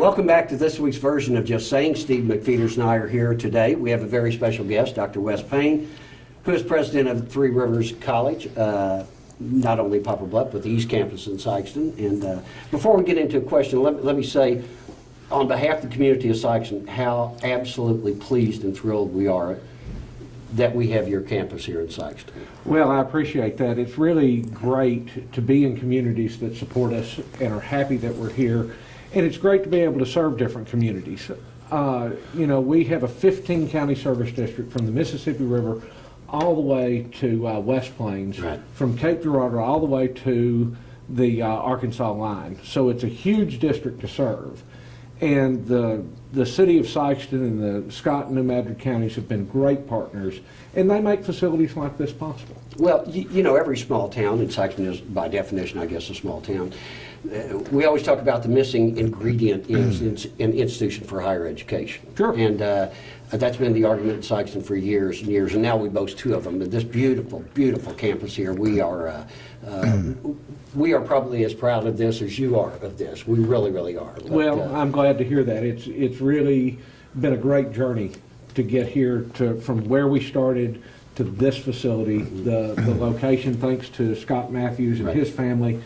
Welcome back to this week's version of Just Saying. Steve McFeeters and I are here today. We have a very special guest, Dr. Wes Payne, who is president of Three Rivers College, not only Poplar Bluff, but the East Campus in Sikeston. And before we get into a question, let me say, on behalf of the community of Sikeston, how absolutely pleased and thrilled we are that we have your campus here in Sikeston. Well, I appreciate that. It's really great to be in communities that support us and are happy that we're here. And it's great to be able to serve different communities. You know, we have a 15 county service district from the Mississippi River all the way to West Plains, right, from Cape Girardeau all the way to the Arkansas line. So it's a huge district to serve. And the city of Sikeston and the Scott and New Madrid counties have been great partners, and they make facilities like this possible. Well, you know, every small town, and Sikeston is by definition, I guess, a small town. We always talk about the missing ingredient is an institution for higher education. Sure. And that's been the argument in Sikeston for years and years, and now we boast two of them. This beautiful, beautiful campus here, we are probably as proud of this as you are of this. We really, really are. But, well, I'm glad to hear that. It's really been a great journey to get here from where we started to this facility. The location, thanks to Scott Matthews and right, his family.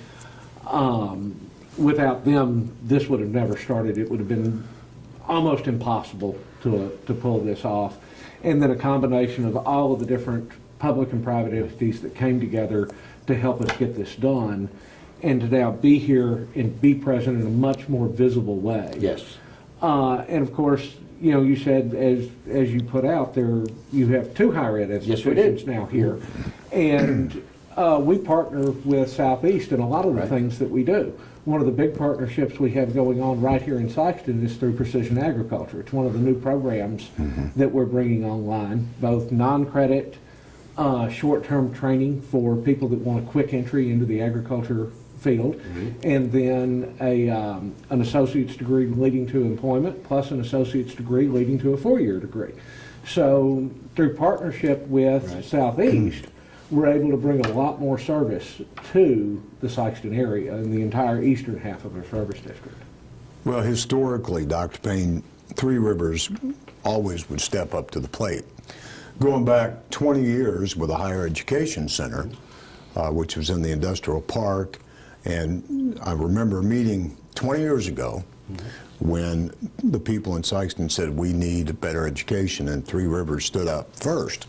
Without them, this would have never started. It would have been almost impossible to pull this off. And then a combination of all of the different public and private entities that came together to help us get this done, and to now be here and be present in a much more visible way. yes. And of course, you know, you said, as you put out there, you have two higher ed institutions now here. And we partner with Southeast in a lot of the right, things that we do. One of the big partnerships we have going on right here in Sikeston is through Precision Agriculture. It's one of the new programs that we're bringing online, both non-credit, short-term training for people that want a quick entry into the agriculture field, and then an associate's degree leading to employment, plus an associate's degree leading to a 4-year degree. So through partnership with right, Southeast, we're able to bring a lot more service to the Sikeston area and the entire eastern half of our service district. Well, historically, Dr. Payne, Three Rivers always would step up to the plate. Going back 20 years with a higher education center, which was in the industrial park, and I remember a meeting 20 years ago when the people in Sikeston said we need a better education, and Three Rivers stood up first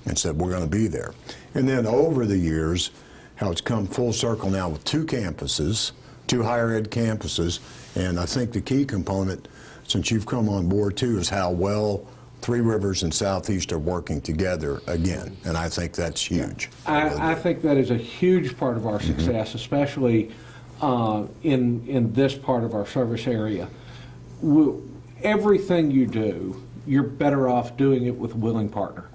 and said we're going to be there. And then over the years, how it's come full circle now with two campuses, two higher ed campuses, and I think the key component, since you've come on board too, is how well Three Rivers and Southeast are working together again, and I think that's huge. I think that is a huge part of our success, especially in this part of our service area. Everything you do, you're better off doing it with a willing partner.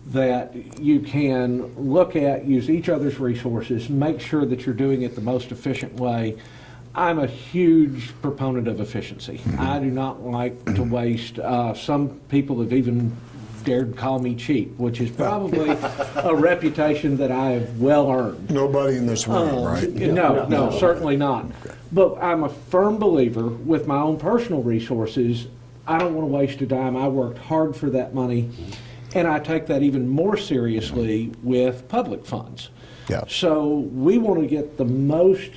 That you can look at, use each other's resources, make sure that you're doing it the most efficient way. I'm a huge proponent of efficiency. I do not like to waste. Some people have even dared call me cheap, which is probably a reputation that I have well earned. Nobody in this room, right? No, certainly not. Okay. But I'm a firm believer with my own personal resources. I don't want to waste a dime. I worked hard for that money, and I take that even more seriously with public funds. Yeah. So we want to get the most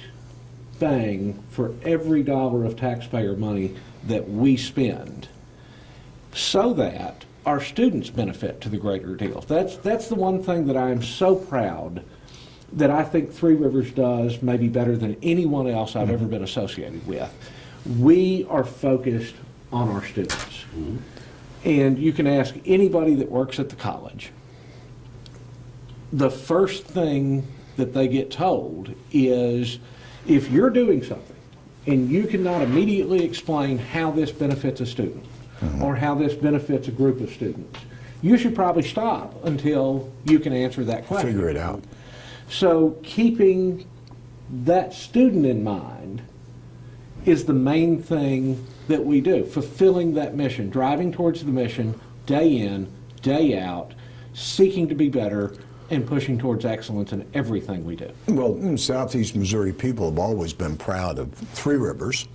bang for every dollar of taxpayer money that we spend, so that our students benefit to the greater deal. That's the one thing that I am so proud that I think Three Rivers does maybe better than anyone else I've ever been associated with. We are focused on our students. And you can ask anybody that works at the college. The first thing that they get told is, if you're doing something and you cannot immediately explain how this benefits a student or how this benefits a group of students, you should probably stop until you can answer that question. Figure it out. So keeping that student in mind is the main thing that we do, fulfilling that mission, driving towards the mission day in, day out, seeking to be better, and pushing towards excellence in everything we do. Well, Southeast Missouri people have always been proud of Three Rivers,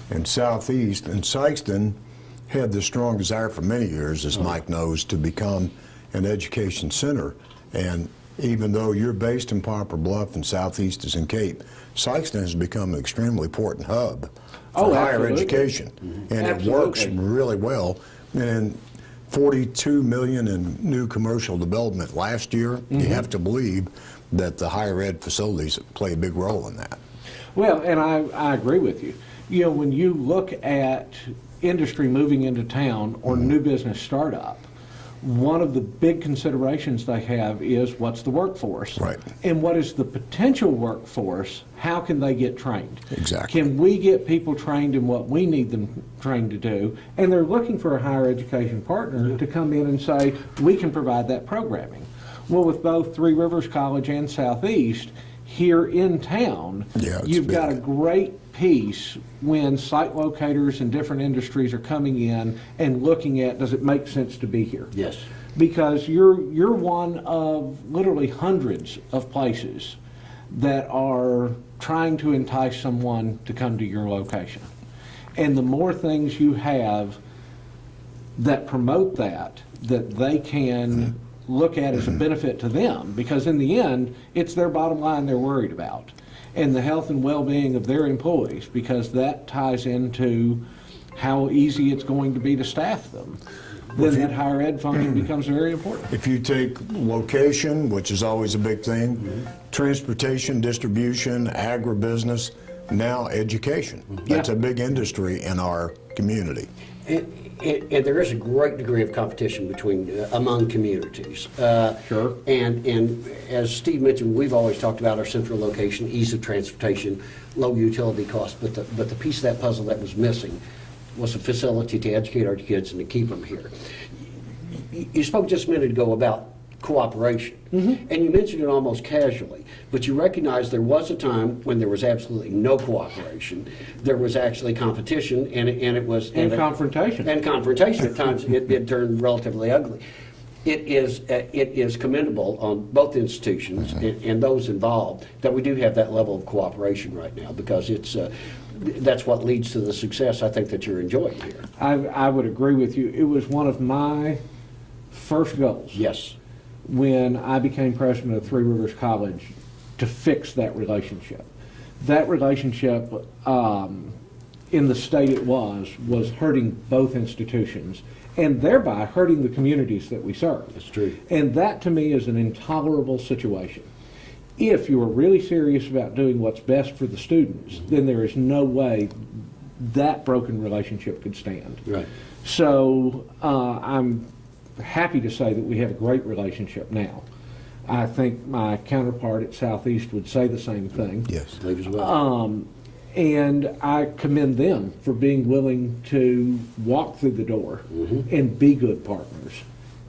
and Southeast. And Sykeston had the strong desire for many years, as Mike knows, to become an education center. And even though you're based in Poplar Bluff and Southeast is in Cape, Sykeston has become an extremely important hub for higher absolutely. education. And it works really well. And 42 million in new commercial development last year. You have to believe that the higher ed facilities play a big role in that. Well, and I agree with you. You know, when you look at industry moving into town or new business startup, one of the big considerations they have is what's the workforce? Right. And what is the potential workforce? How can they get trained? Exactly. Can we get people trained in what we need them trained to do? And they're looking for a higher education partner to come in and say, we can provide that programming. Well, with both Three Rivers College and Southeast here in town, you've got a great piece when site locators and different industries are coming in and looking at, does it make sense to be here? Yes. Because you're one of literally hundreds of places that are trying to entice someone to come to your location. And the more things you have that promote that they can look at as a benefit to them, because in the end, it's their bottom line they're worried about, and the health and well-being of their employees, because that ties into how easy it's going to be to staff them. Then that higher ed function becomes very important. If you take location, which is always a big thing, transportation, distribution, agribusiness, now education. That's a big industry in our community. And there is a great degree of competition among communities. Sure. And as Steve mentioned, we've always talked about our central location, ease of transportation, low utility costs. But the piece of that puzzle that was missing was a facility to educate our kids and to keep them here. You spoke just a minute ago about cooperation, and you mentioned it almost casually, but you recognize there was a time when there was absolutely no cooperation. There was actually competition, and it was Confrontation. And confrontation at times it turned relatively ugly. It is commendable on both institutions and those involved that we do have that level of cooperation right now, because that's what leads to the success I think that you're enjoying here. I would agree with you. It was one of my first goals. Yes. When I became president of Three Rivers College, to fix that relationship. That relationship, in the state it was hurting both institutions, and thereby hurting the communities that we serve. That's true. And that to me is an intolerable situation. If you are really serious about doing what's best for the students, then there is no way that broken relationship could stand. Right. So I'm happy to say that we have a great relationship now. I think my counterpart at Southeast would say the same thing. Yes. I believe as well. And I commend them for being willing to walk through the door and be good partners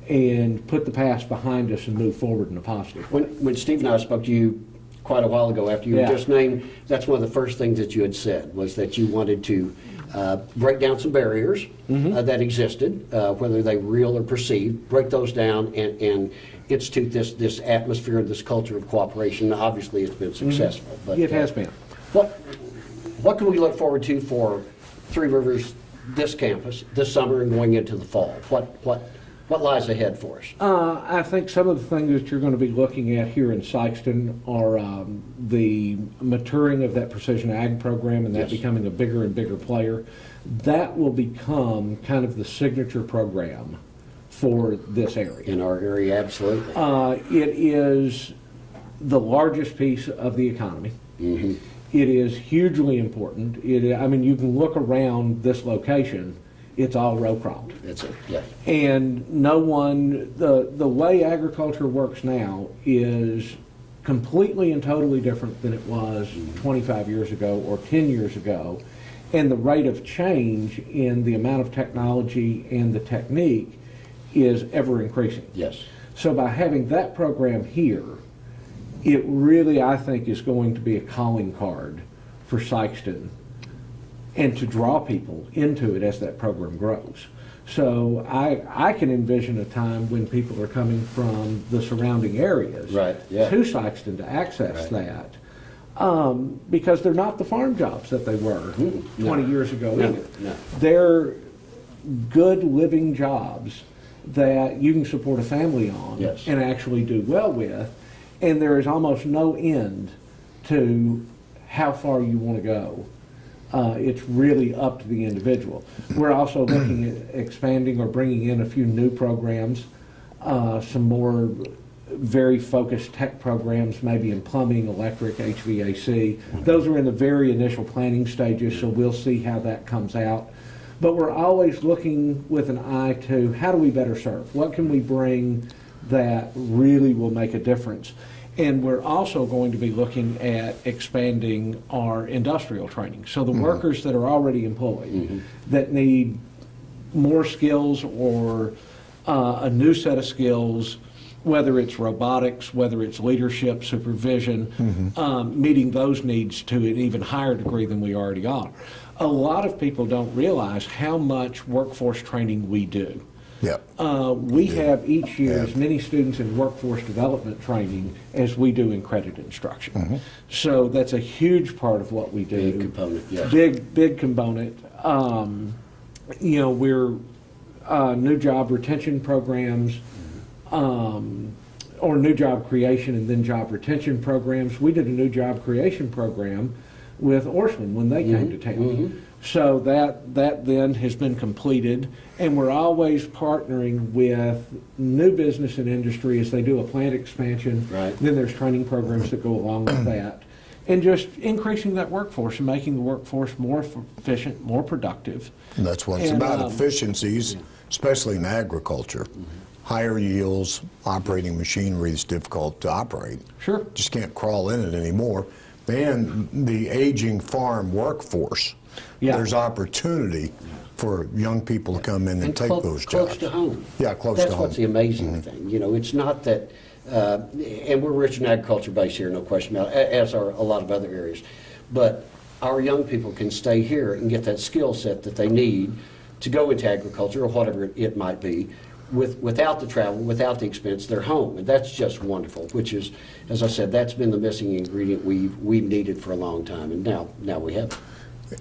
and put the past behind us and move forward in a positive way. When Steve and I spoke to you quite a while ago after you were just named, that's one of the first things that you had said, was that you wanted to break down some barriers that existed, whether they were real or perceived, break those down and institute this atmosphere, this culture of cooperation. Obviously, it's been successful. But It has been. What can we look forward to for Three Rivers, this campus, this summer and going into the fall? What lies ahead for us? I think some of the things that you're going to be looking at here in Sykeston are the maturing of that precision ag program and that becoming a bigger and bigger player. That will become kind of the signature program for this area. In our area, absolutely. It is the largest piece of the economy. It is hugely important. I mean, you can look around this location. It's all row cropped. That's it, yeah. And no one, the way agriculture works now is completely and totally different than it was 25 years ago or 10 years ago. And the rate of change in the amount of technology and the technique is ever increasing. Yes. So by having that program here, it really, I think, is going to be a calling card for Sykeston and to draw people into it as that program grows. So I can envision a time when people are coming from the surrounding areas Right, yeah. to Sykeston to access that. because they're not the farm jobs that they were 20 years ago No, either. no. They're good living jobs that you can support a family on Yes. and actually do well with, and there is almost no end to how far you want to go. It's really up to the individual. We're also looking at expanding or bringing in a few new programs, some more very focused tech programs, maybe in plumbing, electric, HVAC. Those are in the very initial planning stages, so we'll see how that comes out. But we're always looking with an eye to how do we better serve? What can we bring that really will make a difference? And we're also going to be looking at expanding our industrial training. So the workers that are already employed that need more skills or a new set of skills, whether it's robotics, whether it's leadership, supervision, meeting those needs to an even higher degree than we already are. A lot of people don't realize how much workforce training we do. Yep. We have each year as many students in workforce development training as we do in credit instruction. So that's a huge part of what we do. Big component, yes. Big component. You know, we're new job retention programs, or new job creation and then job retention programs. We did a new job creation program with Orscheln when they came to town. So that then has been completed, and we're always partnering with new business and industry as they do a plant expansion. Right. Then there's training programs that go along with that. And just increasing that workforce and making the workforce more efficient, more productive. And that's what it's And, about, efficiencies, especially in agriculture. Higher yields, operating machinery is difficult to operate. Sure. Just can't crawl in it anymore. And the aging farm workforce, Yeah. there's opportunity for young people to come in and take those jobs. Close to home. Yeah, close to That's home. what's the amazing thing. You know, it's not that, and we're rich in agriculture base here, no question about it, as are a lot of other areas. But our young people can stay here and get that skill set that they need to go into agriculture or whatever it might be. Without the travel, without the expense, they're home, and that's just wonderful. Which is, as I said, that's been the missing ingredient we've needed for a long time, and now we have it.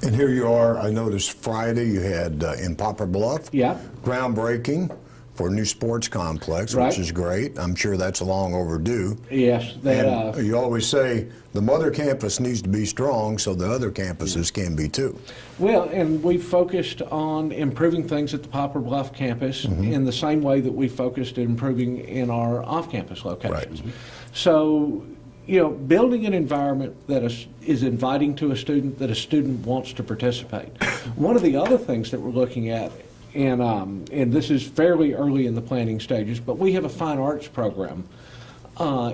And here you are, I noticed Friday you had in Poplar Bluff. Yeah. Groundbreaking for a new sports complex, Right. which is great. I'm sure that's long overdue. Yes, that, And you always say the mother campus needs to be strong so the other campuses can be too. well, and we focused on improving things at the Poplar Bluff campus in the same way that we focused at improving in our off-campus locations. Right. So, you know, building an environment that is inviting to a student, that a student wants to participate. One of the other things that we're looking at, and this is fairly early in the planning stages, but we have a fine arts program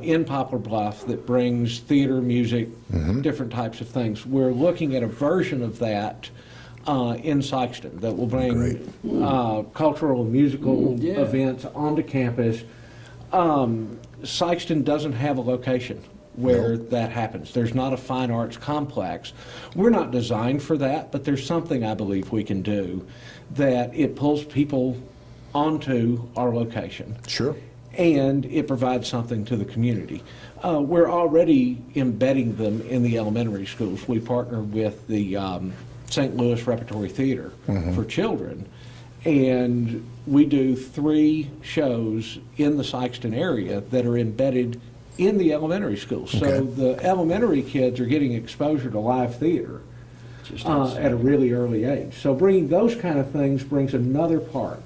in Poplar Bluff that brings theater, music, different types of things. We're looking at a version of that in Sikeston that will bring cultural and musical Yeah. events onto campus. Sikeston doesn't have a location where that happens. There's not a fine arts complex. We're not designed for that, but there's something I believe we can do that it pulls people onto our location. Sure. And it provides something to the community. We're already embedding them in the elementary schools. We partner with the St. Louis Repertory Theater for children, and we do 3 shows in the Sikeston area that are embedded in the elementary schools. So Okay. the elementary kids are getting exposure to live theater Just at a really early age. So bringing those kind of things brings another part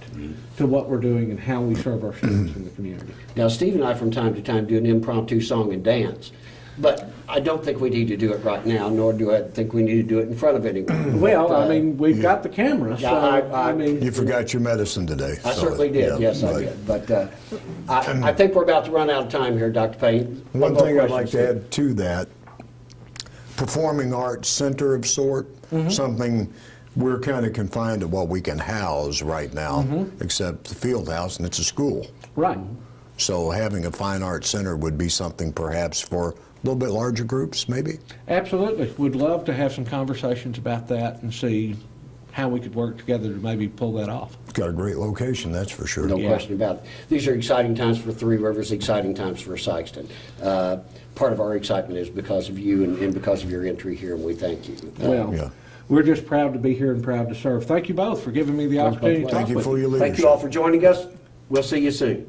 to what we're doing and how we serve our students in the community. Now, Steve and I, from time to time, do an impromptu song and dance, but I don't think we need to do it right now, nor do I think we need to do it in front of anyone. Well, But, I mean, we've got the camera, so, Yeah, I mean, You forgot your medicine today. I so, certainly did, yeah, yes, I but did. But I think we're about to run out of time here, Dr. Payne. One more thing I'd like question, to Steve. add to that, performing arts center of sort, something we're kind of confined to what we can house right now, except the field house, and it's a school. right. So having a fine arts center would be something perhaps for a little bit larger groups, maybe? Absolutely. Would love to have some conversations about that and see how we could work together to maybe pull that off. Got a great location, that's for sure. No Yeah. question about it. These are exciting times for Three Rivers, exciting times for Sykeston. Part of our excitement is because of you and because of your entry here, and we thank you. Well, Yeah. we're just proud to be here and proud to serve. Thank you both for giving me the opportunity to Thank talk you with for your Thank leadership. you all for joining us. We'll see you soon.